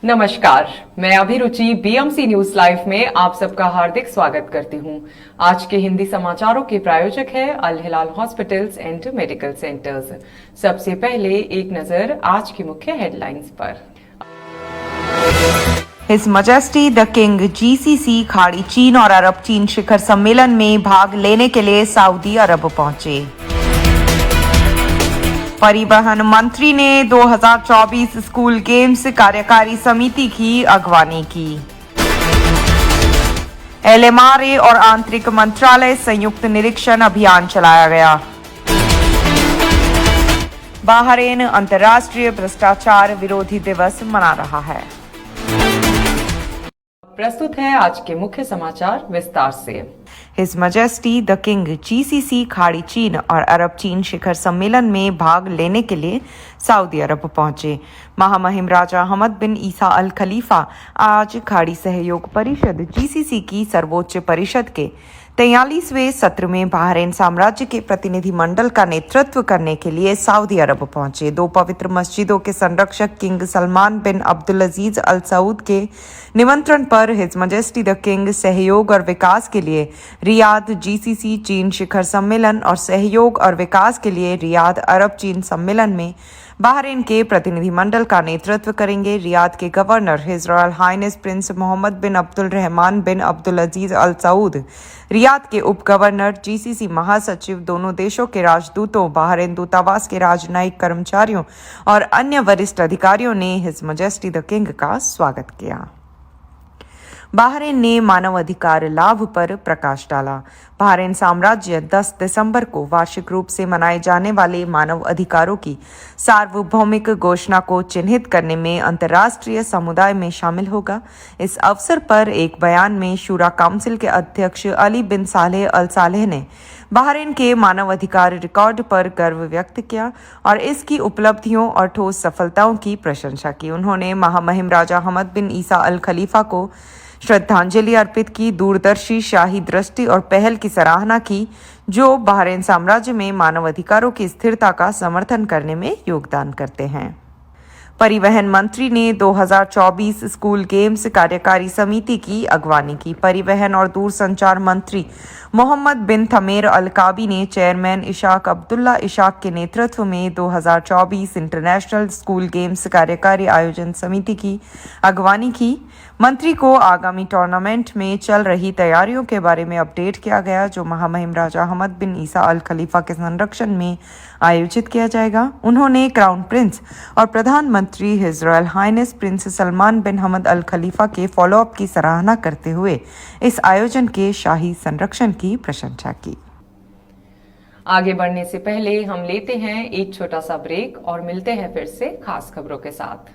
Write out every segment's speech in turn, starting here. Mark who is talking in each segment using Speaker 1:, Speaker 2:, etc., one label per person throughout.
Speaker 1: नमस्कार, मैं अभिरुचि बीएमसी न्यूज लाइव में आप सबका हार्दिक स्वागत करती हूं। आज के हिंदी समाचारों के प्रायोजक है अल हिलाल हॉस्पिटल्स एंड मेडिकल सेंटर्स। सबसे पहले एक नजर आज की मुख्य हेडलाइंस पर।
Speaker 2: His majesty the king GCC खाड़ी चीन और अरब चीन शिखर सम्मेलन में भाग लेने के लिए सऊदी अरब पहुंचे। परिवहन मंत्री ने 2024 स्कूल गेम्स कार्यकारी समिति की अगवानी की। एलएमआरए और आंतरिक मंत्रालय संयुक्त निरीक्षण अभियान चलाया गया। बहरीन अंतर्राष्ट्रीय भ्रष्टाचार विरोधी दिवस मना रहा है।
Speaker 1: प्रस्तुत है आज के मुख्य समाचार विस्तार से।
Speaker 2: His majesty the king GCC खाड़ी चीन और अरब चीन शिखर सम्मेलन में भाग लेने के लिए सऊदी अरब पहुंचे। महामहिम राजा हमद बिन ईसा अल खलीफा आज खाड़ी सहयोग परिषद जीसीसी की सर्वोच्च परिषद के 43वें सत्र में बहरीन साम्राज्य के प्रतिनिधि मंडल का नेतृत्व करने के लिए सऊदी अरब पहुंचे। दो पवित्र मस्जिदों के संरक्षक किंग सलमान बिन अब्दुल अजीज अल सऊद के निमंत्रण पर हिज मजेस्टी द किंग सहयोग और विकास के लिए रियाद जीसीसी चीन शिखर सम्मेलन और सहयोग और विकास के लिए रियाद अरब चीन सम्मेलन में बहरीन के प्रतिनिधि मंडल का नेतृत्व करेंगे। रियाद के governor his royal highness prince Mohammed bin Abdul Rahman bin Abdul Aziz al Saud, Riyadh के उप गवर्नर, जीसीसी महासचिव, दोनों देशों के राजदूतों, बहरीन दूतावास के राजनयिक कर्मचारियों और अन्य वरिष्ठ अधिकारियों ने हिज मजेस्टी द किंग का स्वागत किया। बहरीन ने मानव अधिकार लाभ पर प्रकाश डाला। बहरीन साम्राज्य 10 दिसंबर को वार्षिक रूप से मनाए जाने वाले मानव अधिकारों की सार्वभौमिक घोषणा को चिन्हित करने में अंतर्राष्ट्रीय समुदाय में शामिल होगा। इस अवसर पर एक बयान में शूरा काउंसिल के अध्यक्ष अली बिन सालेह अल सालेह ने बहरीन के मानव अधिकार रिकॉर्ड पर गर्व व्यक्त किया और इसकी उपलब्धियों और ठोस सफलताओं की प्रशंसा की। उन्होंने महामहिम राजा हमद बिन ईसा अल खलीफा को श्रद्धांजलि अर्पित की, दूरदर्शी शाही दृष्टि और पहल की सराहना की जो बहरीन साम्राज्य में मानव अधिकारों की स्थिरता का समर्थन करने में योगदान करते हैं। परिवहन मंत्री ने 2024 स्कूल गेम्स कार्यकारी समिति की अगवानी की। परिवहन और दूरसंचार मंत्री मोहम्मद बिन थमेर अल काबी ने चेयरमैन इशाक अब्दुल्ला इशाक के नेतृत्व में 2024 इंटरनेशनल स्कूल गेम्स कार्यकारी आयोजन समिति की अगवानी की। मंत्री को आगामी टूर्नामेंट में चल रही तैयारियों के बारे में अपडेट किया गया जो महामहिम राजा हमद बिन ईसा अल खलीफा के संरक्षण में आयोजित किया जाएगा। उन्होंने क्राउन प्रिंस और प्रधानमंत्री his royal highness prince Salman bin Hamad al Khalifa के फॉलोअप की सराहना करते हुए इस आयोजन के शाही संरक्षण की प्रशंसा की।
Speaker 1: आगे बढ़ने से पहले हम लेते हैं एक छोटा सा ब्रेक और मिलते हैं फिर से खास खबरों के साथ।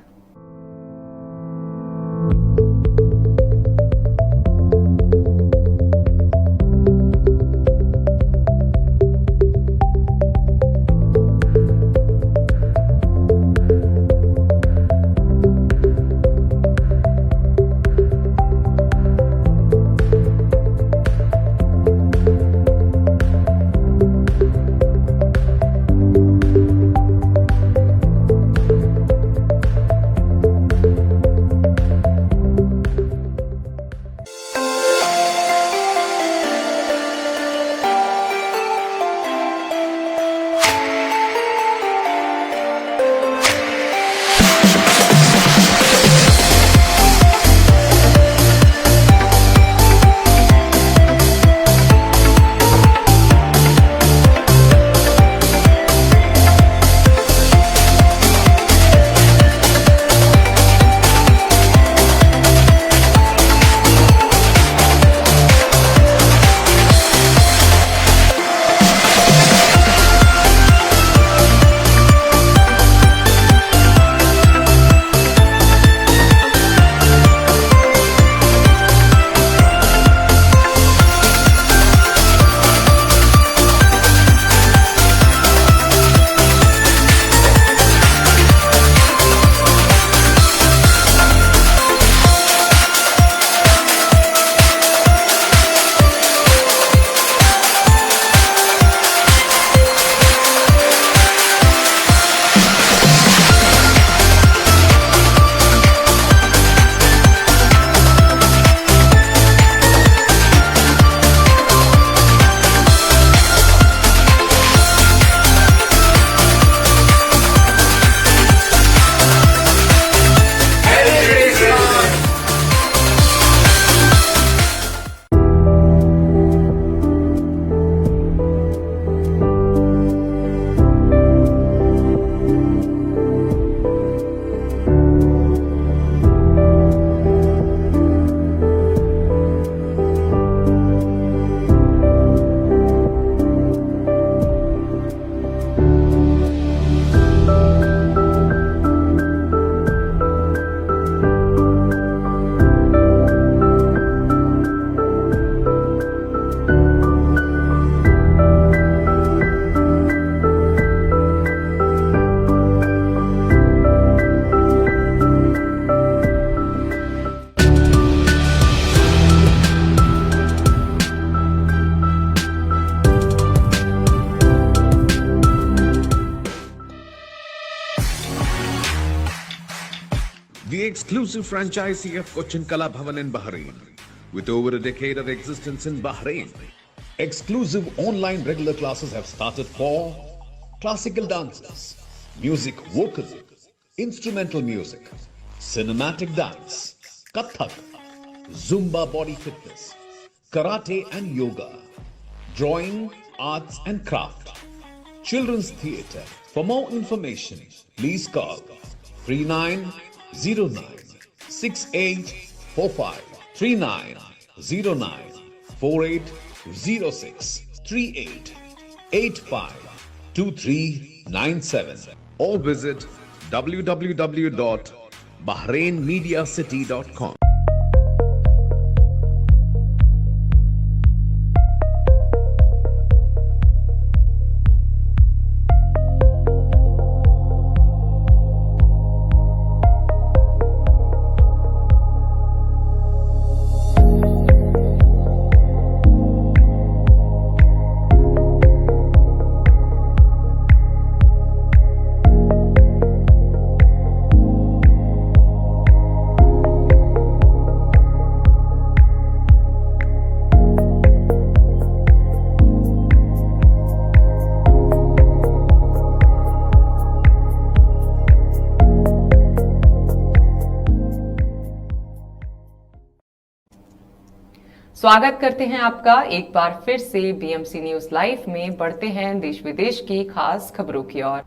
Speaker 3: the exclusive franchisee of Cochin Kala Bhavan in Bahrain, with over a decade of existence in Bahrain. Exclusive online regular classes have started for classical dances, music vocal, instrumental music, cinematic dance, Kathak, Zumba body fitness, karate and yoga, drawing, arts and craft, children's theatre. For more information, please call 3909 6845 3909 4806 3885 2397 or visit www.bahrainmediacity.com.
Speaker 1: स्वागत करते हैं आपका एक बार फिर से BMC news live में। बढ़ते हैं देश विदेश की खास खबरों की ओर।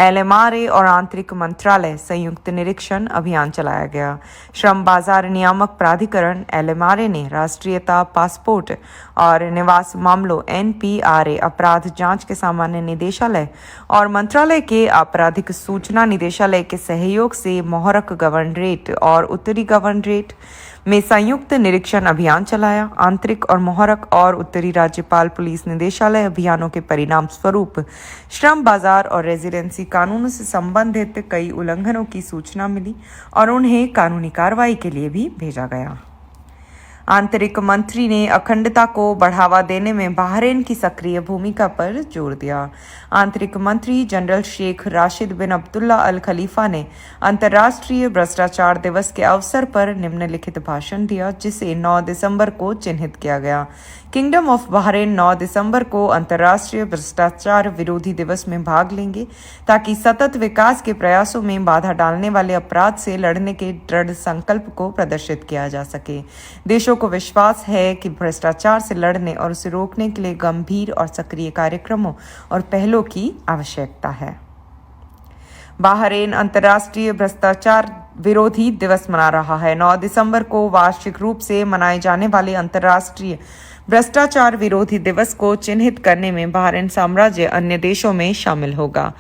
Speaker 2: LMRA और आंतरिक मंत्रालय संयुक्त निरीक्षण अभियान चलाया गया। श्रम बाजार नियामक प्राधिकरण LMRA ने राष्ट्रीयता, पासपोर्ट और निवास मामलों NPRA, अपराध जांच के सामान्य निदेशालय और मंत्रालय के आपराधिक सूचना निदेशालय के सहयोग से मोहरक गवर्नरेट और उत्तरी गवर्नरेट में संयुक्त निरीक्षण अभियान चलाया। आंतरिक और मोहरक और उत्तरी राज्यपाल पुलिस निदेशालय अभियानों के परिणाम स्वरूप श्रम बाजार और रेजिडेंसी कानून से संबंधित कई उल्लंघनों की सूचना मिली और उन्हें कानूनी कार्रवाई के लिए भी भेजा गया। आंतरिक मंत्री ने अखंडता को बढ़ावा देने में बहरीन की सक्रिय भूमिका पर जोर दिया। आंतरिक मंत्री जनरल शेख राशिद बिन अब्दुल्ला अल खलीफा ने अंतर्राष्ट्रीय भ्रष्टाचार दिवस के अवसर पर निम्नलिखित भाषण दिया, जिसे 9 दिसंबर को चिन्हित किया गया। किंगडम ऑफ बहरीन 9 दिसंबर को अंतर्राष्ट्रीय भ्रष्टाचार विरोधी दिवस में भाग लेंगे ताकि सतत विकास के प्रयासों में बाधा डालने वाले अपराध से लड़ने के दृढ़ संकल्प को प्रदर्शित किया जा सके। देशों को विश्वास है कि भ्रष्टाचार से लड़ने और उसे रोकने के लिए गंभीर और सक्रिय कार्यक्रमों और पहलों की आवश्यकता है। बहरीन अंतर्राष्ट्रीय भ्रष्टाचार विरोधी दिवस मना रहा है। 9 दिसंबर को वार्षिक रूप से मनाए जाने वाले अंतर्राष्ट्रीय भ्रष्टाचार विरोधी दिवस को चिन्हित करने में बहरीन साम्राज्य अन्य देशों में शामिल होगा।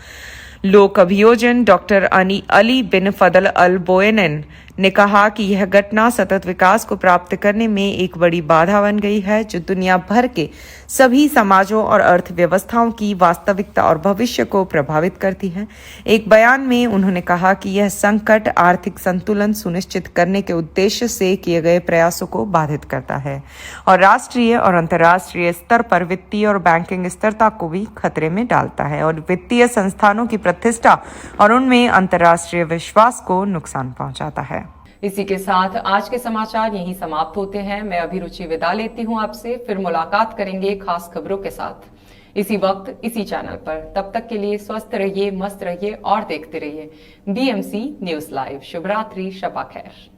Speaker 2: लोक अभियोजन डॉक्टर अली बिन फदल अल बोयनन ने कहा कि यह घटना सतत विकास को प्राप्त करने में एक बड़ी बाधा बन गई है, जो दुनिया भर के सभी समाजों और अर्थव्यवस्थाओं की वास्तविकता और भविष्य को प्रभावित करती है। एक बयान में उन्होंने कहा कि यह संकट आर्थिक संतुलन सुनिश्चित करने के उद्देश्य से किए गए प्रयासों को बाधित करता है और राष्ट्रीय और अंतर्राष्ट्रीय स्तर पर वित्तीय और बैंकिंग स्थिरता को भी खतरे में डालता है और वित्तीय संस्थानों की प्रतिष्ठा और उनमें अंतर्राष्ट्रीय विश्वास को नुकसान पहुंचाता है।
Speaker 1: इसी के साथ आज के समाचार यहीं समाप्त होते हैं। मैं अभिरुचि विदा लेती हूं आपसे। फिर मुलाकात करेंगे खास खबरों के साथ इसी वक्त इसी चैनल पर। तब तक के लिए स्वस्थ रहिए, मस्त रहिए और देखते रहिए बीएमसी न्यूज लाइव। शुभ रात्रि, शबा खैर।